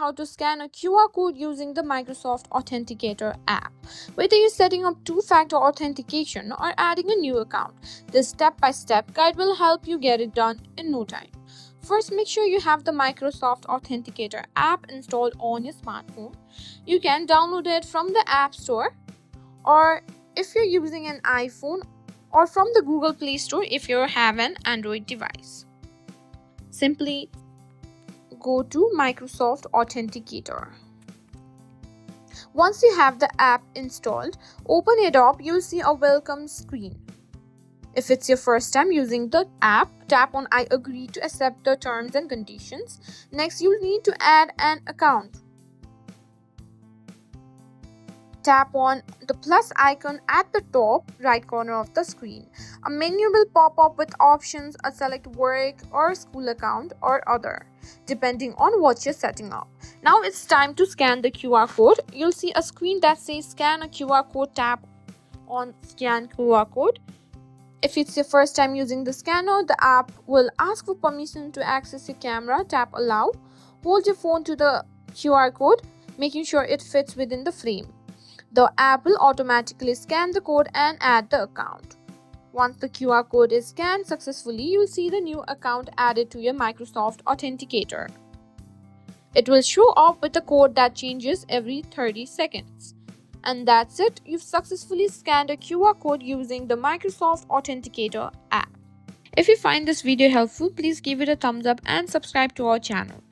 how to scan a QR code using the Microsoft Authenticator app. Whether you're setting up two-factor authentication or adding a new account, this step-by-step guide will help you get it done in no time. First, make sure you have the Microsoft Authenticator app installed on your smartphone. You can download it from the App Store, or if you're using an iPhone, or from the Google Play Store if you have an Android device. Simply go to Microsoft Authenticator. Once you have the app installed, open it up. You'll see a welcome screen. If it's your first time using the app, tap on I agree to accept the terms and conditions. Next, you'll need to add an account. Tap on the plus icon at the top right corner of the screen. A menu will pop up with options. Select work or school account or other, depending on what you're setting up. Now it's time to scan the QR code. You'll see a screen that says scan a QR code. Tap on scan QR code. If it's your first time using the scanner, the app will ask for permission to access your camera. Tap allow. Hold your phone to the QR code, making sure it fits within the frame. The app will automatically scan the code and add the account. Once the QR code is scanned successfully, you'll see the new account added to your Microsoft Authenticator. It will show up with a code that changes every 30 seconds. And that's it. You've successfully scanned a QR code using the Microsoft Authenticator app. If you find this video helpful, please give it a thumbs up and subscribe to our channel.